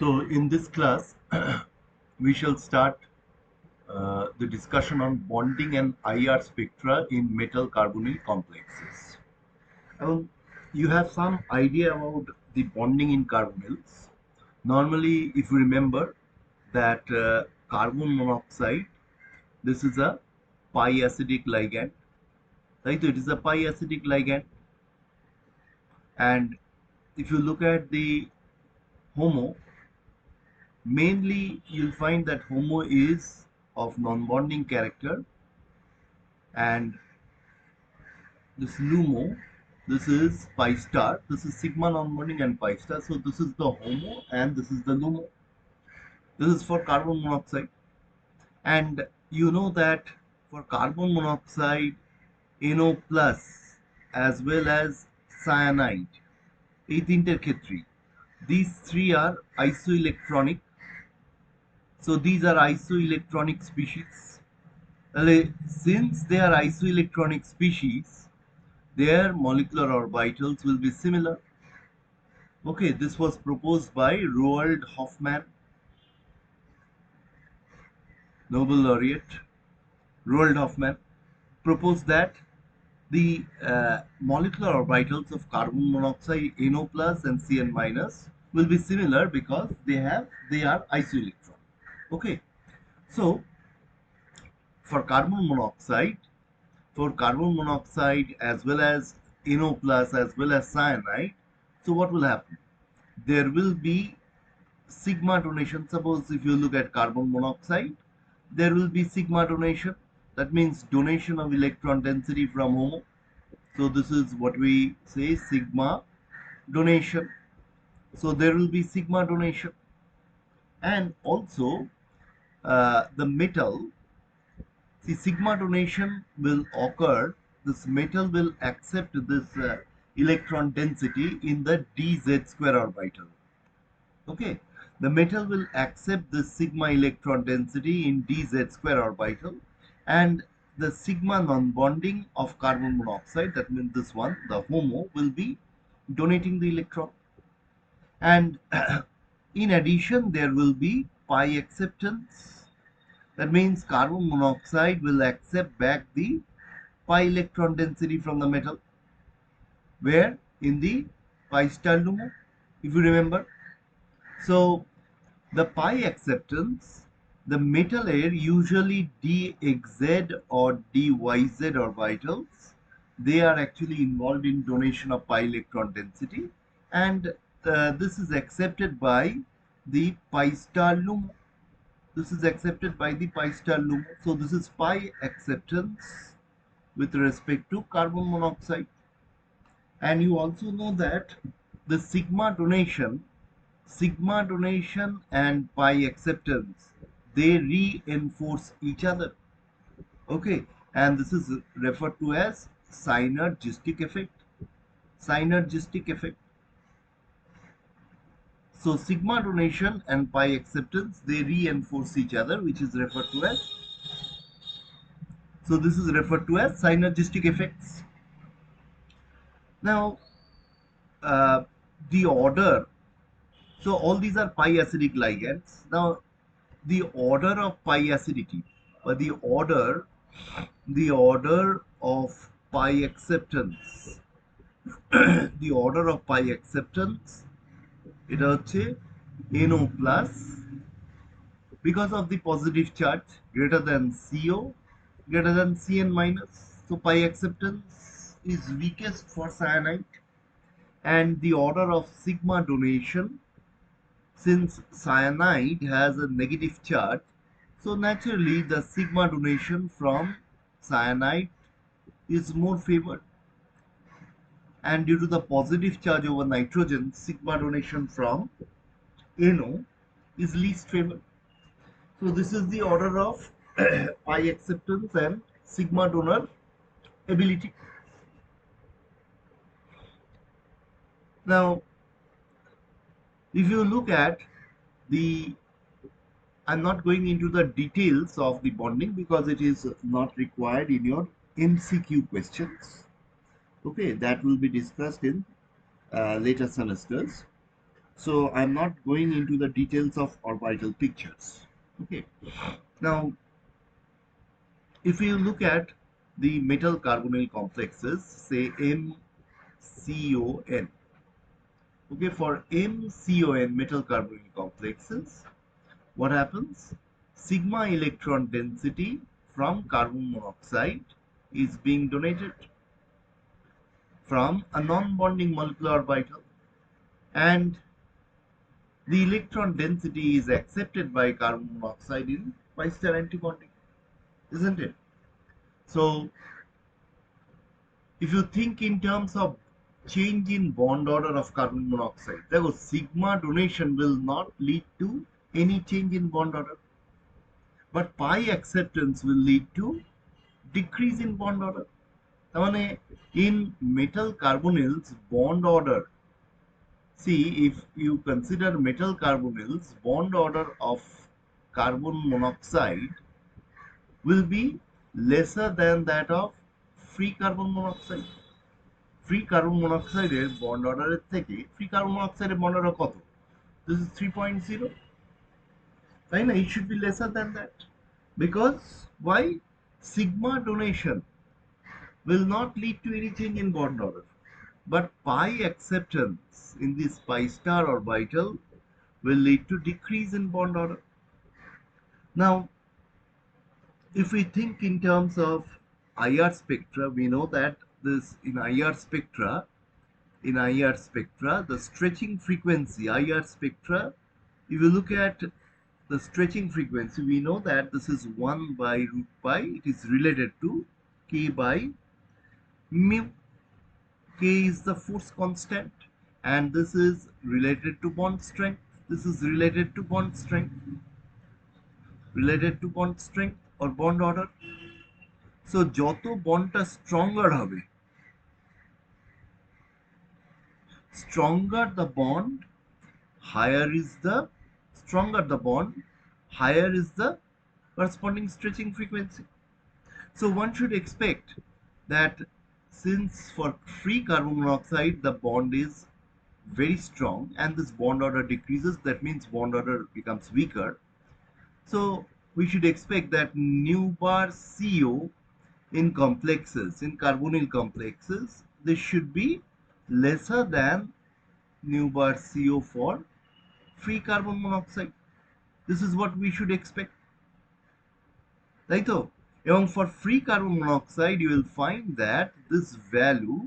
So in this class, we shall start the discussion on bonding and IR spectra in metal carbonyl complexes. Now, you have some idea about the bonding in carbonyls. Normally, if you remember that carbon monoxide, this is a pi acidic ligand, right? So it is a pi acidic ligand, and if you look at the HOMO, mainly you'll find that HOMO is of non-bonding character, and this LUMO, this is pi star, this is sigma non-bonding and pi star. So this is the HOMO and this is the LUMO. This is for carbon monoxide. And you know that for carbon monoxide, NO plus as well as cyanide, এই তিনটের ক্ষেত্রেই, these three are isoelectronic. So these are isoelectronic species. Since they are isoelectronic species, their molecular orbitals will be similar. Okay, this was proposed by Roald Hoffmann, Nobel laureate. Roald Hoffmann proposed that the molecular orbitals of carbon monoxide NO plus and Cn minus will be similar because they are isoelectron. Okay, so for carbon monoxide, as well as NO plus as well as cyanide, so what will happen? There will be sigma donation. Suppose if you look at carbon monoxide, there will be sigma donation. That means donation of electron density from HOMO. So this is what we say, sigma donation. So there will be sigma donation. And also the metal, see, sigma donation will occur. This metal will accept this electron density in the dz square orbital. Okay, the metal will accept the sigma electron density in dz square orbital, and the sigma non-bonding of carbon monoxide, that means this one, the HOMO, will be donating the electron. And in addition, there will be pi acceptance. That means carbon monoxide will accept back the pi electron density from the metal. Where? In the pi star LUMO, if you remember. So the pi acceptance, the metal air, usually dxz or dyz orbitals, they are actually involved in donation of pi electron density, and this is accepted by the pi star LUMO. This is accepted by the pi star LUMO. So this is pi acceptance with respect to carbon monoxide. And you also know that the sigma donation and pi acceptance, they reinforce each other. Okay, and this is referred to as synergistic effect. So sigma donation and pi acceptance, they reinforce each other, which is referred to as, so this is referred to as synergistic effects. Now the order, so all these are pi acidic ligands. Now the order of pi acidity, or the order of pi acceptance, the order of pi acceptance, এটা হচ্ছে NO plus, because of the positive charge greater than CO, greater than Cn minus. So pi acceptance is weakest for cyanide. And the order of sigma donation, since cyanide has a negative charge, so naturally the sigma donation from cyanide is more favored, and due to the positive charge over nitrogen, sigma donation from NO is least favored. So this is the order of pi acceptance and sigma donor ability. Now if you look at the, I'm not going into the details of the bonding because it is not required in your MCQ questions. Okay, that will be discussed in later semesters. So I'm not going into the details of orbital pictures. Okay, now if you look at the metal carbonyl complexes, say MCON. Okay, for MCON metal carbonyl complexes, what happens? Sigma electron density from carbon monoxide is being donated from a non-bonding molecular orbital, and the electron density is accepted by carbon monoxide in pi-star antibonding, isn't it? So if you think in terms of change in bond order of carbon monoxide, therefore sigma donation will not lead to any change in bond order, but pi acceptance will lead to decrease in bond order. তার মানে in metal carbonyls bond order, see, if you consider metal carbonyls, bond order of carbon monoxide will be lesser than that of free carbon monoxide. Free carbon মনোক্সাইডের bond অর্ডারের থেকে free carbon মনোক্সাইডের bond order কত? This is 3.0, তাই না? It should be lesser than that, because why? Sigma donation will not lead to any change in bond order, but pi acceptance in this pi star orbital will lead to decrease in bond order. Now, if we think in terms of IR spectra, we know that this in IR spectra, the stretching frequency, IR spectra, if you look at the stretching frequency, we know that this is 1 by root pi. It is related to K by mu. K is the force constant, and this is related to bond strength. This is related to bond strength, or bond order. So যত বন্ডটা stronger হবে, stronger the bond, higher is the stronger the bond, higher is the corresponding stretching frequency. So one should expect that since for free carbon monoxide the bond is very strong and this bond order decreases, that means bond order becomes weaker. So we should expect that nu bar CO in complexes, in carbonyl complexes, this should be lesser than nu bar CO for free carbon monoxide. This is what we should expect, তাই তো? এবং for free carbon monoxide you will find that this value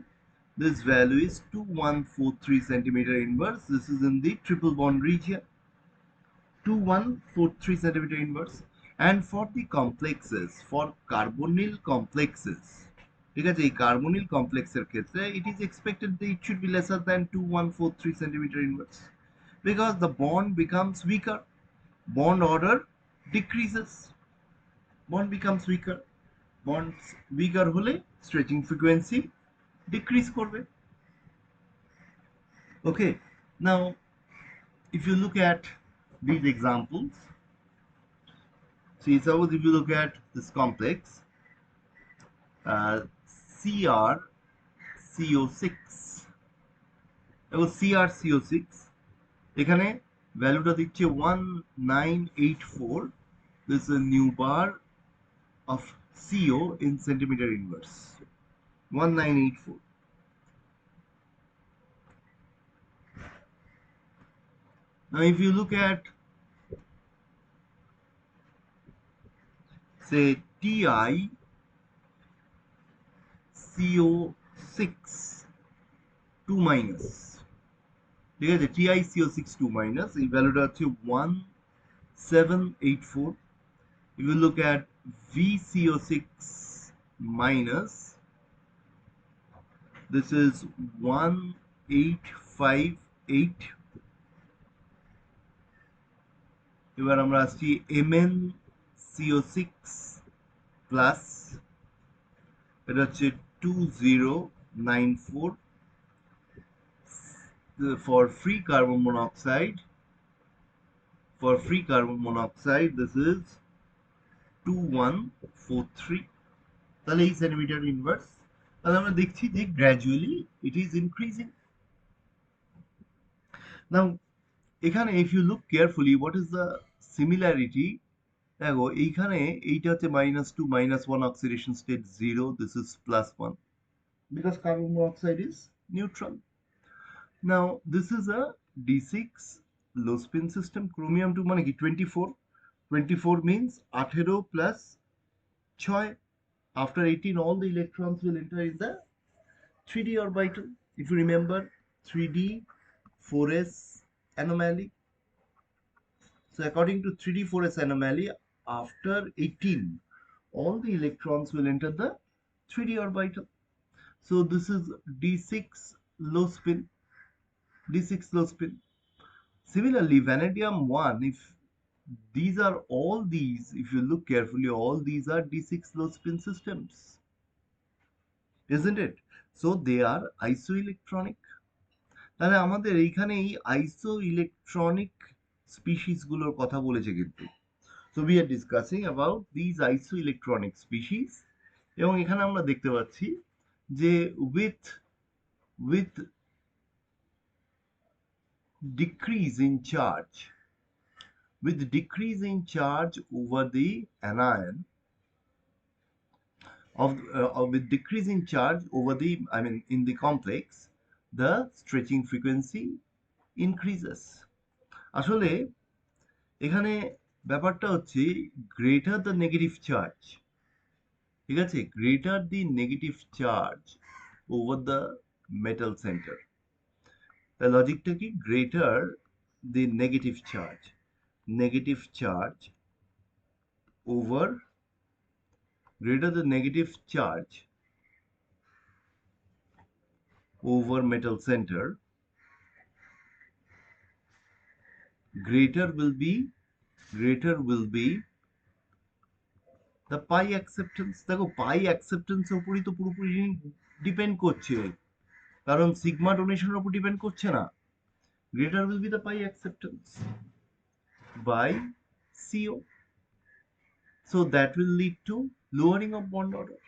is 2143 centimeter inverse. This is in the triple bond region, 2143 centimeter inverse. And for the complexes, for carbonyl complexes, ঠিক আছে, এই carbonyl complexের ক্ষেত্রে it is expected that it should be lesser than 2143 centimeter inverse, because the bond becomes weaker, bond order decreases, bond becomes weaker. Bonds weaker হলে stretching frequency decrease করবে. Okay, now if you look at these examples, see, suppose if you look at this complex CrCO6 এবং CrCO6, এখানে ভ্যালুটা দিচ্ছে 1984. This is a new bar of CO in centimeter inverse, 1984. Now if you look at, say, TiCO6 2 minus, ঠিক আছে, TiCO6 2 minus, এই ভ্যালুটা হচ্ছে 1784. If you look at VCO6 minus, this is 1858. এবার আমরা আসছি MnCO6 প্লাস, এটা হচ্ছে 2094. For free carbon monoxide, this is 2143. তাহলে এই সেন্টিমিটার ইনভার্স, তাহলে আমরা দেখছি যে gradually it is increasing. Now এখানে if you look carefully what is the similarity, দেখো এইখানে এইটা হচ্ছে -2 -1 oxidation state 0, this is +1 because carbon monoxide is neutral. Now this is a D6 low spin system. Chromium 2 মানে কি 24, 24 means 18 plus 6. After 18 all the electrons will enter in the 3d orbital. If you remember 3d 4s anomaly. So according to 3d 4s anomaly, after 18 all the electrons will enter the 3d orbital. So this is d6 low spin, d6 low spin. Similarly, vanadium 1, if these are all these, if you look carefully, all these are d6 low spin systems, isn't it? So they are isoelectronic. তাহলে আমাদের এইখানে এই isoelectronic species গুলোর কথা বলেছে কিন্তু। So we are discussing about these isoelectronic species, এবং এখানে আমরা দেখতে পাচ্ছি যে with decrease in charge, with decrease in charge over the anion with decreasing charge over the, I mean in the complex, the stretching frequency increases. আসলে এখানে ব্যাপারটা হচ্ছে greater the negative charge, ঠিক আছে, greater the negative charge over the metal center. The লজিকটা কি, greater the negative charge over, greater the negative charge over metal center, greater will be the pi acceptance. দেখো pi acceptance এর উপরই তো পুরোপুরি depend করছে, কারণ সিগমা ডোনেশনের উপর depend করছে না। greater will be the pi acceptance by CO. So that will lead to lowering of bond order.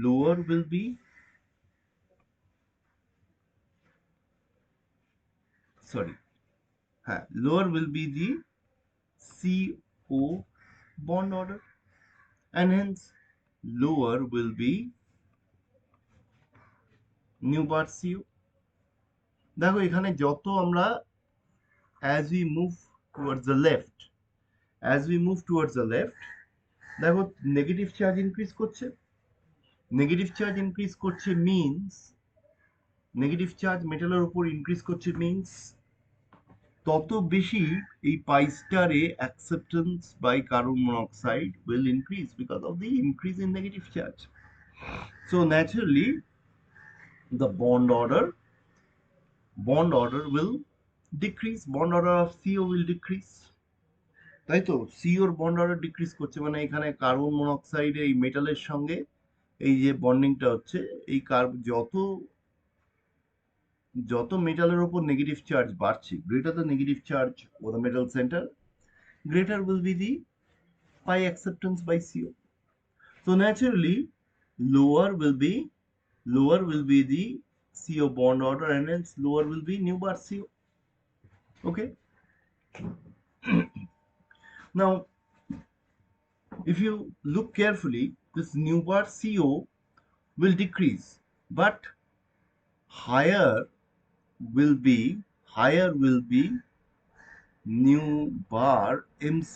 Lower will be, lower will be the CO bond order, and hence lower will be nu bar CO. দেখো এখানে যত আমরা as we move towards the left, দেখো negative charge increase করছে, means negative charge মেটালের উপর increase করছে means তত বেশি এই পাই স্টারে acceptance by carbon monoxide will increase because of the increase in negative charge. So naturally the bond order will decrease, bond order of CO will decrease, তাই তো। CO এর বন্ড অর্ডার ডিক্রিজ করছে, মানে এখানে কার্বন মনোক্সাইড এই মেটালের সঙ্গে এই যে বন্ডিংটা হচ্ছে, এই যত মেটালের উপর নেগেটিভ চার্জ বাড়ছে, greater the negative charge over the metal centre, greater will be the pi acceptance by CO. So naturally lower will be the CO bond order, and hence lower will be nu bar CO. Okay. Now if you look carefully, this nu bar CO will decrease, but higher will be nu bar MC.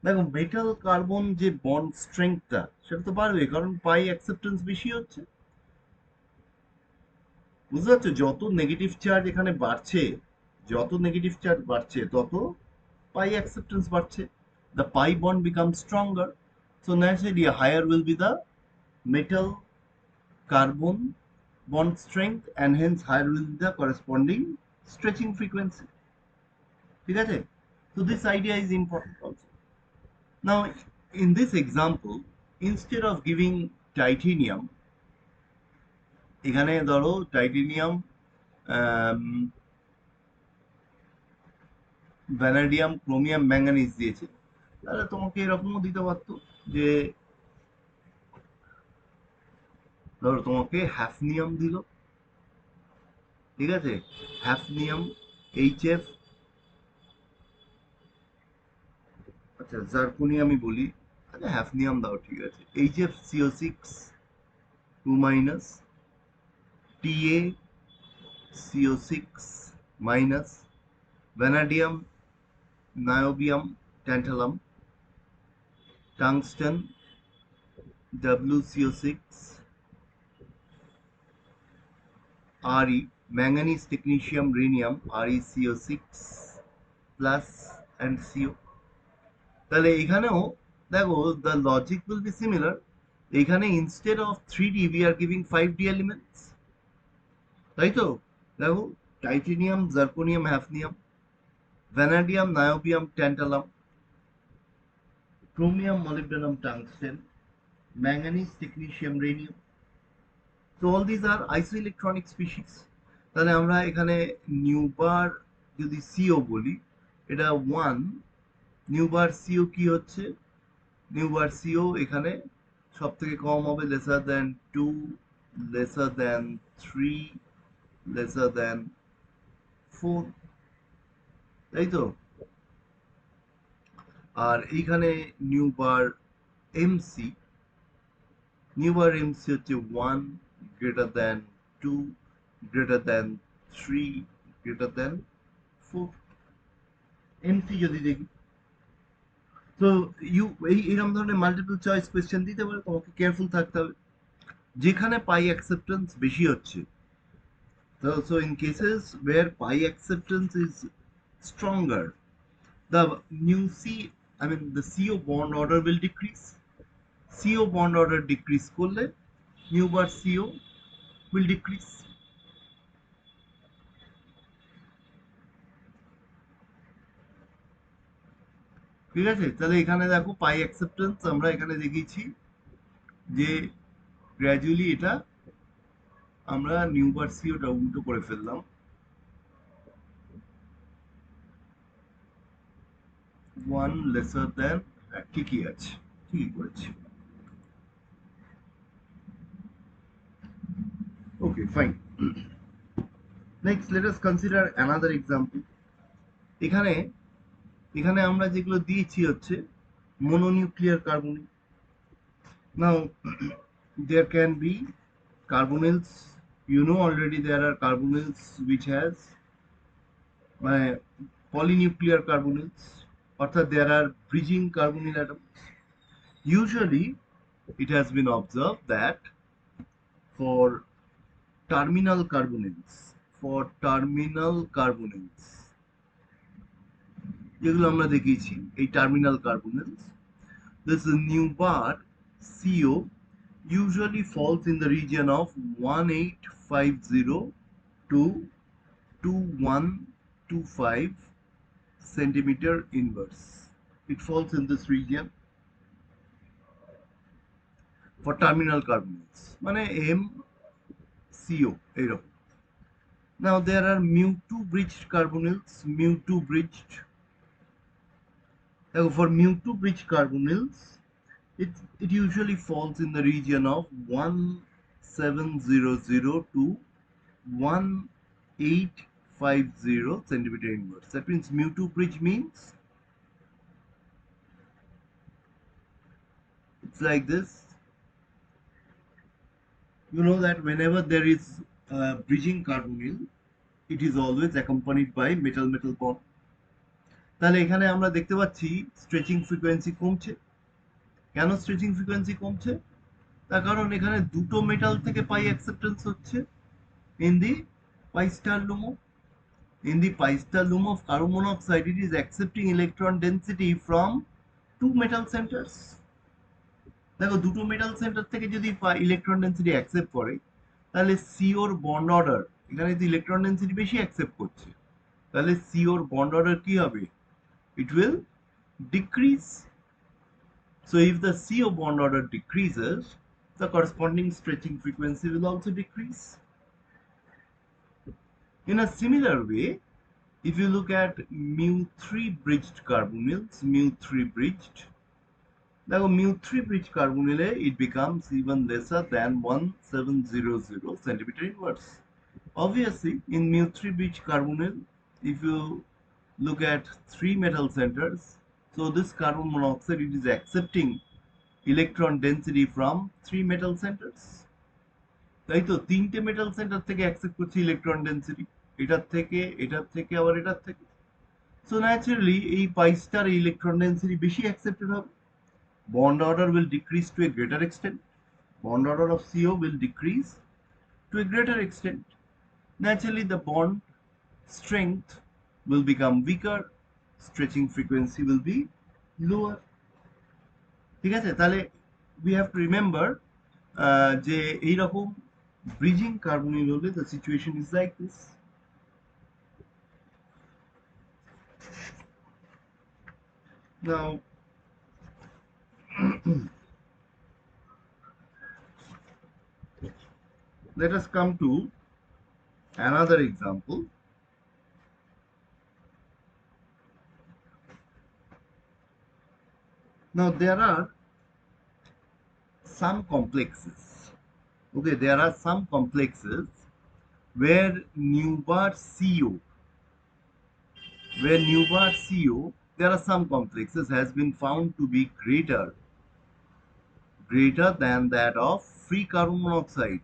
দেখো metal carbon যে bond স্ট্রেংথটা সেটা তো বাড়বে, কারণ পাই acceptance বেশি হচ্ছে, বুঝতে পারছো? যত নেগেটিভ চার্জ এখানে বাড়ছে, তত পাই অ্যাকসেপ্টেন্স বাড়ছে, the pi bond becomes stronger, so naturally higher will be the metal carbon bond strength, and hence higher will be the corresponding stretching frequency, ঠিক আছে? So this idea is important also. Now in this example, instead of giving titanium, এখানে ধরো titanium, vanadium, chromium, manganese দিয়েছে, তাহলে তোমাকে এরকমও দিতে পারতো যে ধরো তোমাকে হ্যাফনিয়াম দিল, ঠিক আছে, হ্যাফনিয়াম HF আচ্ছা জার্কোনিয়ামই বলি, আচ্ছা হ্যাফনিয়াম দাও, ঠিক আছে। HFCO6 2 minus, TaCO6 minus, vanadium, niobium, tantalum, tungsten, WCO6, Re, manganese, technetium, rhenium, ReCO6 plus and CO। তাহলে এখানেও দেখো the logic will be similar। এখানে instead of 3D we are giving 5D elements, তাই তো? দেখো titanium, zirconium, hafnium, vanadium, niobium, tantalum, chromium, molybdenum, tungsten, manganese, technetium, rhenium। So all these are isoelectronic species। তাহলে আমরা এখানে নিউবার যদি CO বলি, এটা 1, নিউবার সিও কি হচ্ছে? নিউবার সিও এখানে সব থেকে কম হবে lesser than 2, lesser than 3, lesser than 4, তাই তো? আর এইখানে নিউবার এমসি, নিউবার এমসি হচ্ছে 1, greater than 2, greater than 3, greater than 4। MC যদি দেখি, তো ইউ এইরকম ধরনের মাল্টিপল চয়েস কোয়েশ্চেন দিতে পারে, তোমাকে কেয়ারফুল থাকতে হবে যেখানে পাই অ্যাকসেপ্টেন্স বেশি হচ্ছে। So in cases where pi acceptance is stronger, the new C, I mean the CO bond order will decrease। CO bond order decrease করলে new bar CO will decrease। ঠিক আছে, তাহলে এখানে দেখো পাই অ্যাকসেপ্টেন্স আমরা এখানে দেখিয়েছি যে গ্র্যাজুয়ালি এটা আমরা নিউ বার সিওটা উল্টো করে ফেললাম, 1 লেসার দ্যান, ঠিকই আছে, ঠিকই করেছি। Okay fine, next let us consider another example. এখানে এখানে আমরা যেগুলো দিয়েছি হচ্ছে mononuclear carbonyl। Now there can be carbonyls, you know already there are carbonyls which has polynuclear carbonyls, অর্থাৎ there are bridging carbonyl atoms। Usually it has been observed that for terminal carbonyls, for terminal carbonyls যেগুলো আমরা দেখিয়েছি এই terminal কার্বনেলস, this new bar CO usually falls in the region of 1850 to 2125 centimeter inverse। It falls in this region for terminal carbonyls, মানে MCO এরকম। Now there are mu2 bridged carbonyls, mu2 bridged। For mu2 bridged carbonyls, it usually falls in the region of 1700 to 1850 centimeter inverse। That means mu2 bridge means it's like this। You know that whenever there is a bridging carbonyl, it is always accompanied by metal metal bond। তাহলে এখানে আমরা দেখতে পাচ্ছি stretching frequency কমছে। কেন stretching frequency কমছে? তার কারণ এখানে দুটো মেটাল থেকে পাই অ্যাকসেপ্টেন্স হচ্ছে in the pi star LUMO। In the pi star LUMO of carbon monoxide, it is accepting electron density from two metal centers। দেখো দুটো মেটাল সেন্টার থেকে যদি ইলেকট্রন ডেন্সিটি অ্যাকসেপ্ট করে, তাহলে সিওর বন্ড অর্ডার এখানে যদি electron density বেশি accept করছে, তাহলে সিওর বন্ড অর্ডার কি হবে? It will decrease। So if the CO bond order decreases, the corresponding stretching frequency will also decrease। In a similar way, if you look at mu3 bridged carbonyls, mu3 bridged, দেখো mu3 bridged carbonyl it becomes even lesser than 1700 centimeter inverse। Obviously, in mu3 bridged carbonyl, if you look at three metal centers, So this carbon monoxide, it is accepting electron density from 3 metal centers. তাই তো 3টে metal centre থেকে accept করছে electron density, এটার থেকে আবার এটার থেকে। সো ন্যাচারালি এই পাই স্টার ইলেকট্রন ডেন্সিটি বেশি অ্যাকসেপ্টেড হবে। Bond order will decrease to a greater extent. Bond order of CO will decrease to a greater extent. Naturally, the bond strength will become weaker, stretching frequency will be lower. ঠিক আছে, তাহলে we have to remember যে এইরকম bridging carbonyl হলে the situation is like this. Now let us come to another example. Now there are some complexes. Okay, there are some complexes where nu bar CO, there are some complexes has been found to be greater than that of free carbon monoxide.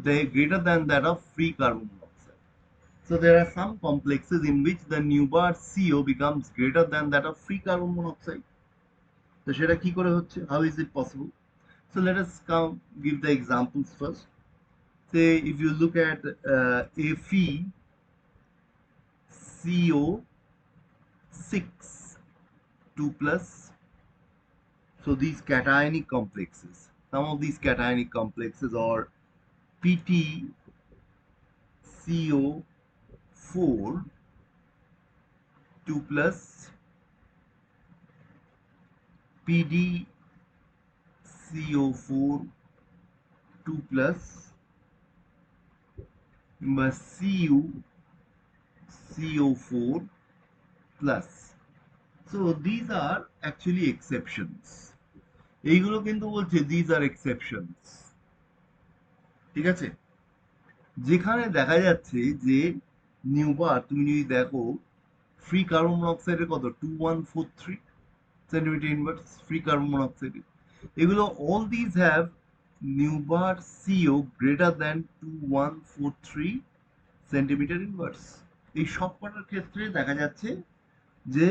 They greater than that of free carbon monoxide. So there are some complexes in which the nu bar CO becomes greater than that of free carbon monoxide. So সেটা কি করে হচ্ছে? How is it possible? So let us give the examples first. Say if you look at FeCO6 2 plus. So these cationic complexes, some of these cationic complexes are PtCO4 2 plus, PdCO4 2 plus, CuCO4 plus. So these are actually exceptions. এইগুলো কিন্তু বলছে these are exceptions. ঠিক আছে, যেখানে দেখা যাচ্ছে যে নিউবার তুমি যদি দেখো ফ্রি কার্বন মনোক্সাইডের কত 2143 centimetre inverse free carbon monoxide, এগুলো all these have নিউবার CO greater than 2143 centimetre inverse. এই সবকটার ক্ষেত্রে দেখা যাচ্ছে যে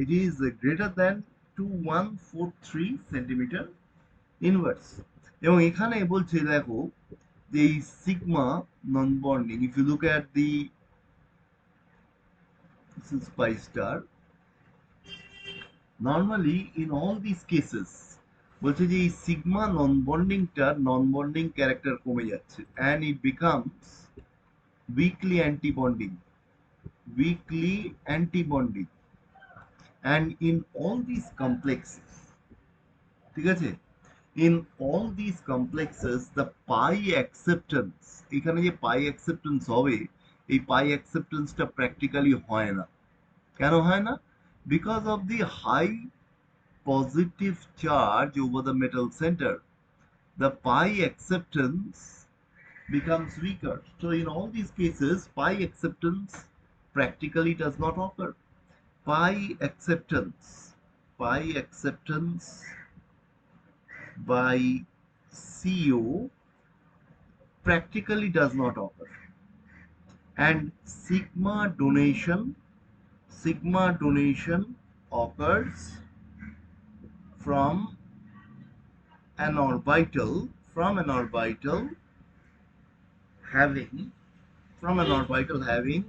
it is greater than 2143 centimetre inverse. এবং এখানে বলছে দেখো যে এই sigma non bonding, if you look at the this is pi star, normally in all these cases বলছে যে এই সিগমা নন বন্ডিং ক্যারেক্টার কমে যাচ্ছে and it becomes weakly anti-bonding and in all these complexes, ঠিক আছে, in all these complexes the pi acceptance, এখানে যে pi acceptance হবে এই pi acceptance টা practically হয় না। কেন হয় না? Because of the high positive charge over the metal center, the pi acceptance becomes weaker. So in all these cases pi acceptance practically does not occur. Pi acceptance by CO practically does not occur, and sigma donation occurs from an orbital having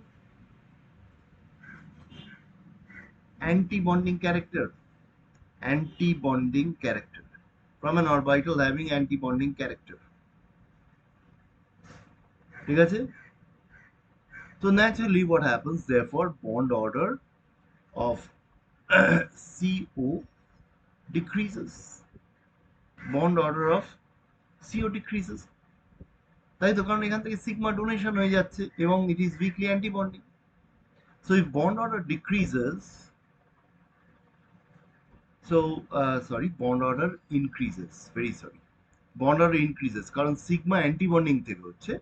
anti-bonding character, from an orbital having anti-bonding character, ঠিক আছে। So naturally what happens, therefore bond order of CO decreases, তাই তো, কারণ এখান থেকে sigma donation হয়ে যাচ্ছে এবং it is weakly antibonding. So if bond order decreases, bond order increases কারণ সিগমা অ্যান্টিবন্ডিং থেকে হচ্ছে।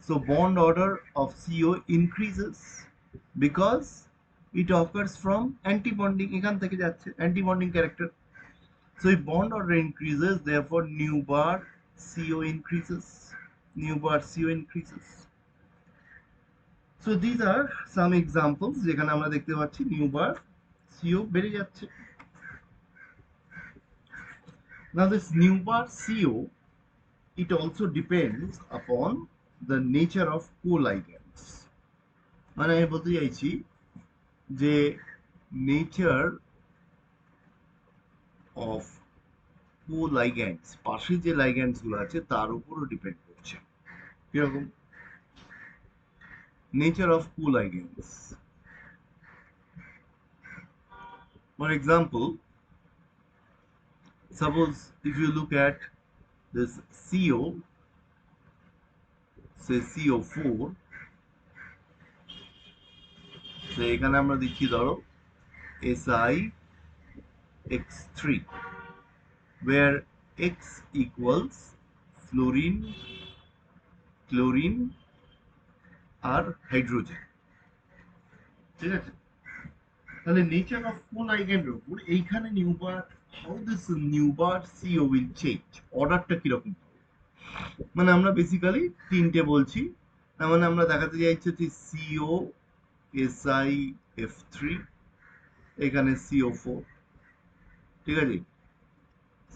So bond order of CO increases because it occurs from anti-bonding, এখান থেকে যাচ্ছে anti-bonding character. So if bond order increases, therefore nu bar CO increases. Nu bar CO increases. So these are some examples যেখানে আমরা দেখতে পাচ্ছি nu bar CO বেড়ে যাচ্ছে. Now this nu bar CO, it also depends upon the nature of co-ligands. মানে আমি বলতে চাইছি যে nature of co-ligands, পাশে যে ligands গুলো আছে তার উপরও ডিপেন্ড করছে. কিরকম? Nature of co-ligands. For example, suppose if you look at this CO, say CO4, so এখানে আমরা দিচ্ছি ধরো SiX3, where X equals fluorine, chlorine আর হাইড্রোজেন. ঠিক আছে? তাহলে নেচার অফ co-ligand এর উপর এইখানে nu bar, how this nu bar CO will change, অর্ডারটা কিরকম হবে? মানে আমরা বেসিক্যালি তিনটে বলছি, তার মানে আমরা দেখাতে চাইছি যে CO SiF3, এখানে CO4, ঠিক আছে,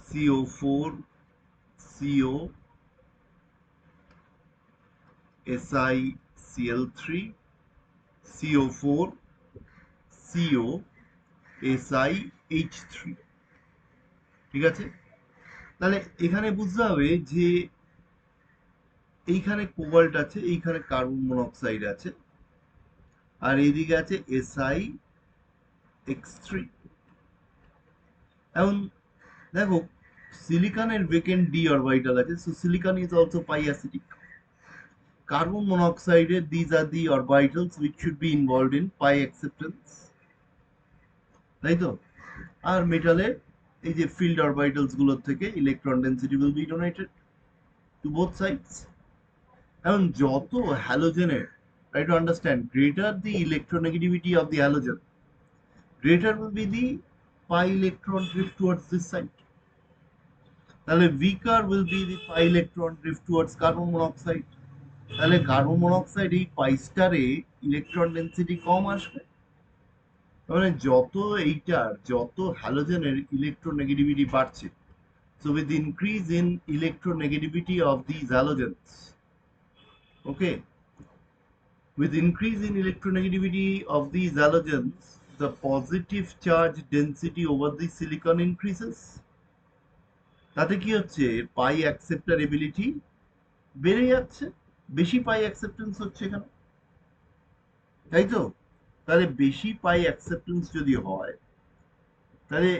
CO4 CO SiCl3, CO4 CO SiH3. ঠিক আছে? তাহলে এখানে বুঝতে হবে যে এইখানে কোবাল্ট আছে, এইখানে কার্বন মনোক্সাইড আছে, আর এইদিকে আছে SiX3. এখন দেখো সিলিকনের ভেকেন্ট ডি অরবিটাল আছে, so silicon is also pi acidic. Carbon মনোক্সাইডের these are the orbitals which should be involved in pi acceptance, তাই তো? আর মেটালের এই যে ফিল্ড অরবিটালস গুলোর থেকে electron density will be donated to both sides. এখন যত হ্যালোজেনের, try to understand, greater the electronegativity of the halogen, greater will be the pi electron drift towards this side. তাহলে weaker will be the pi electron drift towards carbon monoxide. তাহলে carbon monoxide এই পাই স্টারে electron density কম আসবে. মানে যত হ্যালোজেনের electronegativity বাড়ছে, so with the increase in electronegativity of these halogens, okay, with increase in electronegativity of these halogens, the positive charge density over the silicon increases. তাতে কি হচ্ছে? পাই অ্যাকসেপ্টার এবিলিটি বেড়ে যাচ্ছে, বেশি পাই অ্যাকসেপ্টেন্স হচ্ছে এখানে, তাই তো? তাহলে বেশি পাই অ্যাকসেপ্টেন্স যদি হয়, তাহলে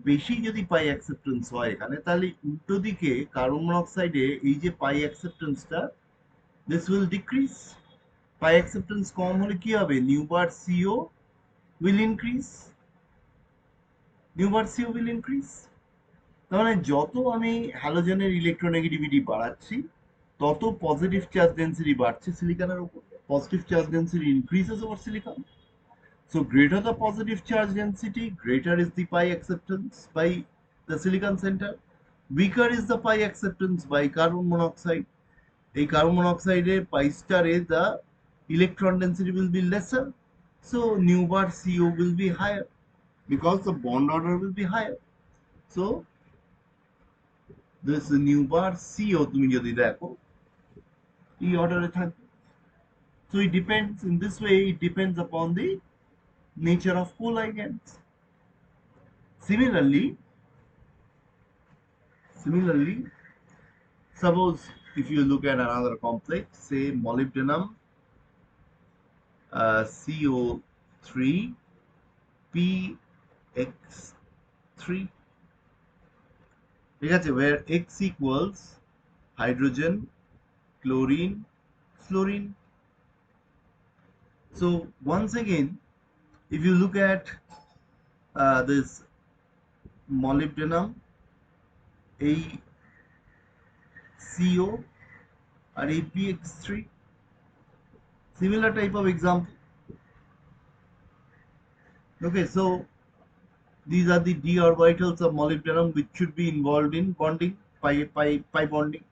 বেশি যদি পাই অ্যাকসেপ্টেন্স হয় এখানে, তাহলে উল্টো দিকে কার্বন মনোক্সাইডে এই যে পাই অ্যাকসেপ্টেন্সটা, this will decrease. Pi acceptance কম হলে কি হবে? Nu bar CO will increase. Nu bar CO will increase. তার মানে যত আমি হ্যালোজেনের ইলেকট্রোনেগেটিভিটি বাড়াচ্ছি, তত পজিটিভ চার্জ ডেন্সিটি বাড়ছে সিলিকনের উপর. Positive charge density increases over silicon. So greater the positive charge density, greater is the pi acceptance by the silicon center. Weaker is the pi acceptance by carbon monoxide. এই carbon মনোক্সাইডের pi star এ the electron density will be lesser. So nu bar CO will be higher because the bond order will be higher. So this nu bar CO তুমি যদি দেখো এই অর্ডারে থাকবে. So it depends, in this way it depends upon the nature of co-ligands. Similarly, suppose if you look at another complex, say molybdenum CO3 PX3, ঠিক আছে, where X equals hydrogen, chlorine, fluorine. So once again, if you look at this molybdenum, এই CO আর এই PX3, similar type of example. Okay, so these are the d orbitals of molybdenum which should be involved in bonding, pi bonding.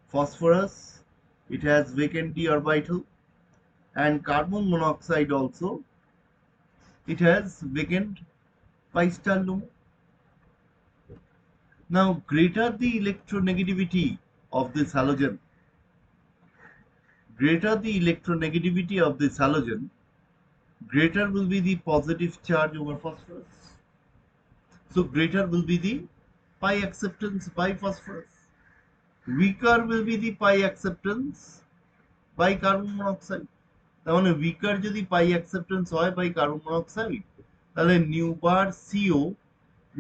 Phosphorus, it has vacant d orbital, and carbon monoxide also, it has vacant pi star LUMO. Now, greater the electronegativity of this halogen, greater the electronegativity of this halogen, greater will be the positive charge over phosphorus. So greater will be the pi acceptance by phosphorus. Weaker will be the pi acceptance by carbon monoxide. তার মানে weaker যদি pi acceptance হয় by carbon monoxide, তাহলে nu bar CO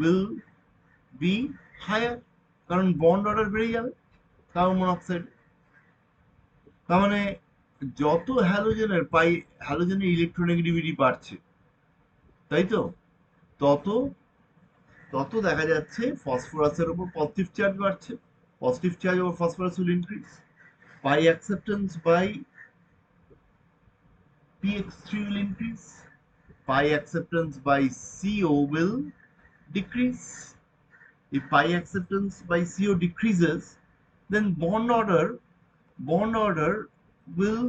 will be higher, কারণ bond order বেড়ে যাবে carbon monoxide. তার মানে যত হ্যালোজেনের ইলেকট্রোনেগেটিভিটি বাড়ছে, তাই তো, তত তত দেখা যাচ্ছে ফসফরাসের উপর পজিটিভ চার্জ বাড়ছে। Positive charge over phosphorus will increase. pi acceptance by px3 will increase. Pi acceptance by CO will decrease. If pi acceptance by CO decreases, then bond order will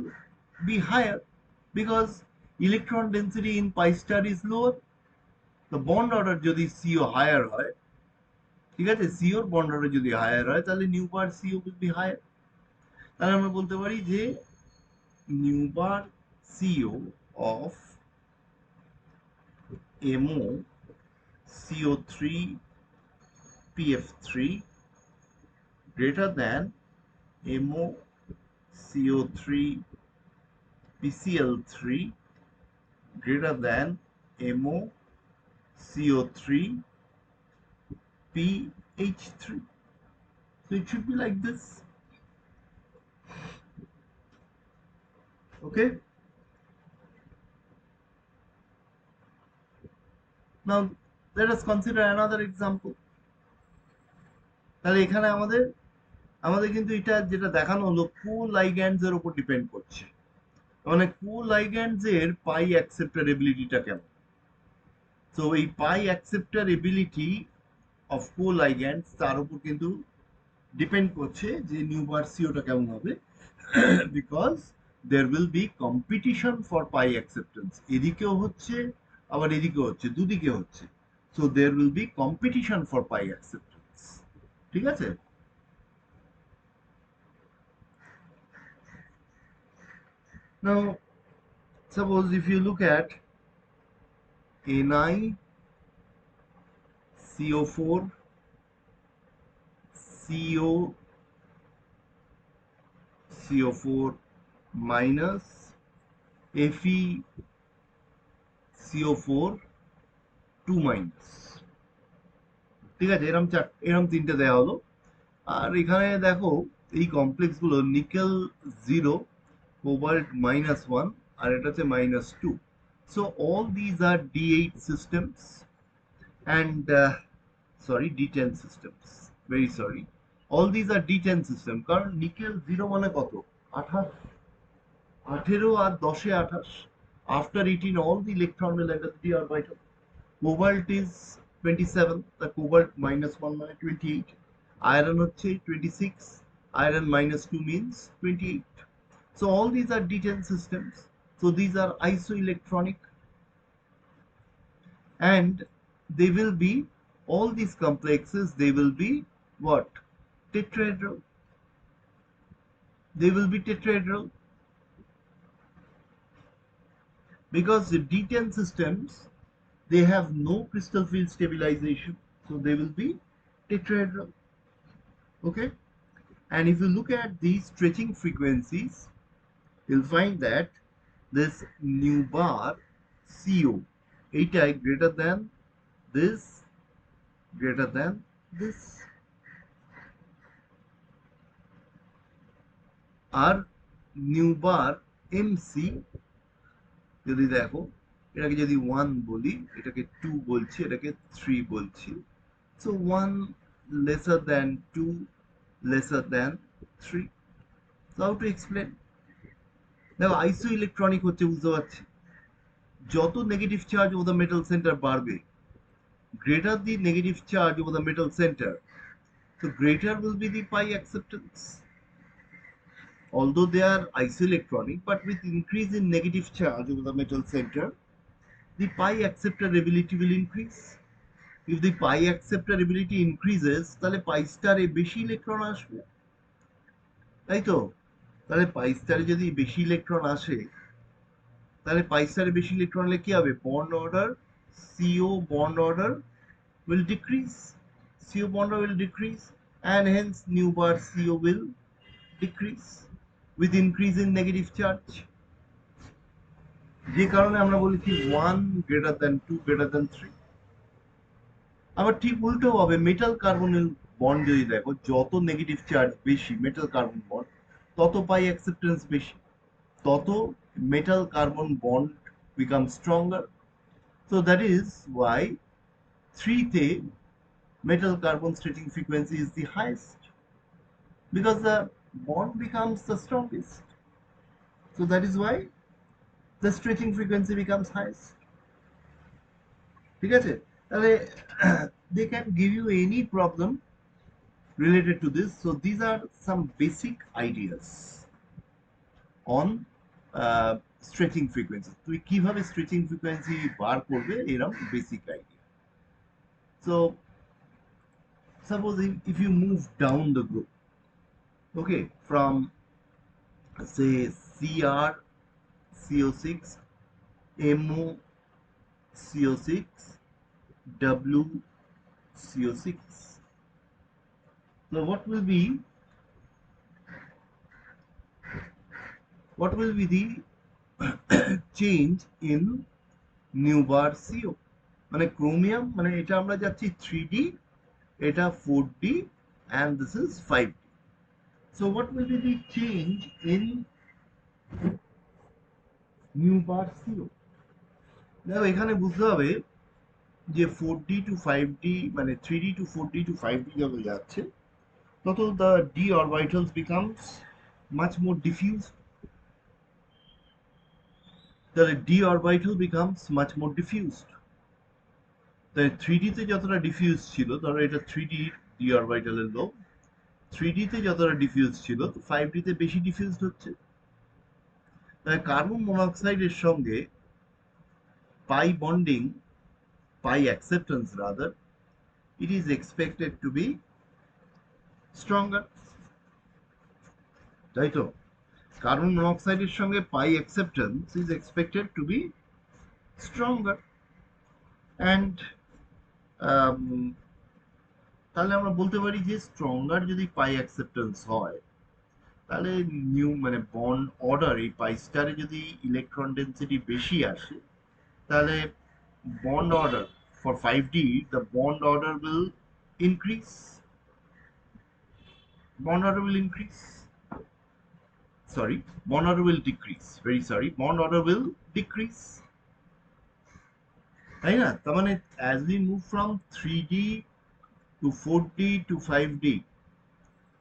be higher because electron density in pi star is lower. The bond order যদি CO higher হয়, ঠিক আছে, CO bond order যদি higher হয়, তাহলে nu bar CO will be higher. তাহলে আমরা বলতে পারি যে nu bar CO of MO CO3 PF3 greater than MO CO3 PCl3 greater than MO CO3 PH3. So it should be like this. Okay. Now let us consider another example. তাহলে এখানে আমাদের আমাদের কিন্তু এটা যেটা দেখানো হলো co-ligands এর উপর ডিপেন্ড করছে। মানে co-ligands এর পাই অ্যাকসেপ্টার এবিলিটিটা কেমন। তো এই পাই অ্যাকসেপ্টার এবিলিটি অফ co-ligands তার উপর কিন্তু ডিপেন্ড করছে যে নিউ বার সিওটা কেমন হবে, because there will be competition for pi acceptance. এদিকেও হচ্ছে আবার এদিকেও হচ্ছে, দুদিকে হচ্ছে। So there will be competition for pi acceptance. ঠিক আছে? Now suppose if you look at NiCO4 CO4 minus FeCO4 2 minus, ঠিক আছে, এরকম তিনটে দেওয়া হলো। আর এখানে দেখো এই কমপ্লেক্স গুলো নিকেল 0, কোবাল্ট -1, আর এটা হচ্ছে -2। So all these are D8 systems and sorry D10 systems, very sorry, all these are D10 system, কারণ নিকেল 0 মানে কত, 28, 18 আর 10 এ 28, after 18 all the electron will enter the d orbital. Cobalt is 27, the cobalt -1 মানে 28, iron হচ্ছে 26, iron -2 means 28. So all these are D10 systems, so these are isoelectronic, and they will be, all these complexes, they will be what, tetrahedral, they will be tetrahedral, because the D10 systems, they have no crystal field stabilization, so they will be tetrahedral. Okay, and if you look at these stretching frequencies, you'll find that this nu bar CO, এইটাই greater than this, greater than this, R nu bar MC যদি দেখো, এটাকে যদি 1 বলি, এটাকে 2 বলছি, এটাকে 3 বলছি, so 1 lesser than 2 lesser than 3. So how to explain? দেখো আইসো ইলেকট্রনিক হচ্ছে, বুঝতে পারছি, যত negative charge over the metal centre বাড়বে, greater the negative charge over the metal center, so greater will be the pi acceptance. Although they are isoelectronic, but with increase in negative charge over the metal center, the pi acceptor ability will increase. If the pi acceptor ability increases, তাহলে pi star এ বেশি electron আসবে, তাই তো? তাহলে pi star এ যদি বেশি electron আসে, তাহলে pi star এ বেশি ইলেকট্রন হলে কি হবে? Bond order, CO bond order will decrease. CO bond order will decrease, and hence nu bar CO will decrease with increase in negative charge. যে কারণে আমরা বলেছি 1 greater than 2 greater than 3. আবার ঠিক উল্টো হবে, মেটাল কার্বনিল বন্ড যদি দেখো, যত নেগেটিভ চার্জ বেশি মেটাল কার্বন বন্ড, তত পাই অ্যাকসেপ্টেন্স বেশি, তত metal carbon bond become stronger. So that is Y 3 তে metal carbon stretching frequency is the highest, because the bond becomes the strongest. So that is why the stretching frequency becomes highest. ঠিক আছে? তাহলে they can give you any problem related to this. So these are some basic ideas on stretching frequency. তুমি কিভাবে stretching frequency বার করবে, এরকম basic idea. So suppose if you move down the group, okay, from say Cr CO6, MO CO6, W CO6. So what will be the change in nu bar CO? মানে chromium, মানে এটা আমরা যাচ্ছি 3D, এটা 4D, and this is 5D. So what will be the change in nu bar CO? দেখো এখানে বুঝতে হবে যে 4D to 5D, মানে 3D to 4D to 5D যত যাচ্ছে, তত the d orbitals becomes much more diffused. তাহলে d orbital becomes much more diffused. তাই 3D তে যতটা ডিফিউজ ছিল, ধরো এটা 3D d orbital এর লোক, 3D তে যতটা ডিফিউজ ছিল, তো 5D তে বেশি ডিফিউজড হচ্ছে। তাই কার্বন মনোক্সাইডের সঙ্গে pi bonding, pi acceptance rather, it is expected to be stronger. তাই তো? কার্বন মনোক্সাইডের সঙ্গে pi acceptance is expected to be stronger. And তাহলে আমরা বলতে পারি যে স্ট্রঙ্গার যদি পাই অ্যাকসেপ্টেন্স হয়, তাহলে নিউ মানে বন্ড অর্ডার, এই পাই স্টারে যদি ইলেকট্রন ডেন্সিটি বেশি আসে, তাহলে bond order for 5D, the bond order will increase. Bond order will increase. Sorry, bond order will decrease. Very sorry, bond order will decrease. তাই না? তার মানে as we move from 3D to 4D to 5D,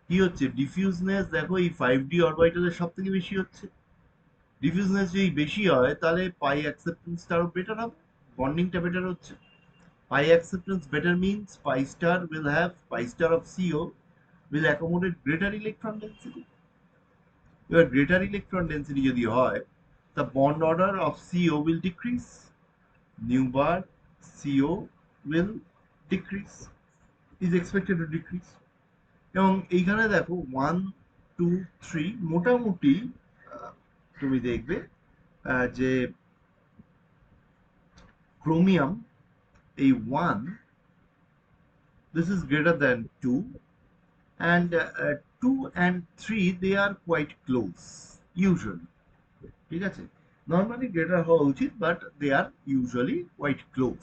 কি হচ্ছে? ডিফিউজনেস দেখো এই 5D অরবিটালের সব থেকে বেশি হচ্ছে। ডিফিউজনেস যদি বেশি হয়, তাহলে পাই অ্যাকসেপ্টেন্সটা আরো বেটার হবে, বন্ডিংটা বেটার হচ্ছে। Pi acceptance better means pi star will have, pi star of CO will accommodate greater electron density. এবার greater electron density যদি হয়, the bond order of CO will decrease. Nu bar CO will decrease, is expected to decrease. এবং এইখানে দেখো 1 2 3 মোটামুটি তুমি দেখবে যে ক্রোমিয়াম এই 1, this is greater than 2, and 2 and 3 they are quite close usually. ঠিক আছে? নর্মালি গ্রেটার হওয়া উচিত, but they are usually quite close.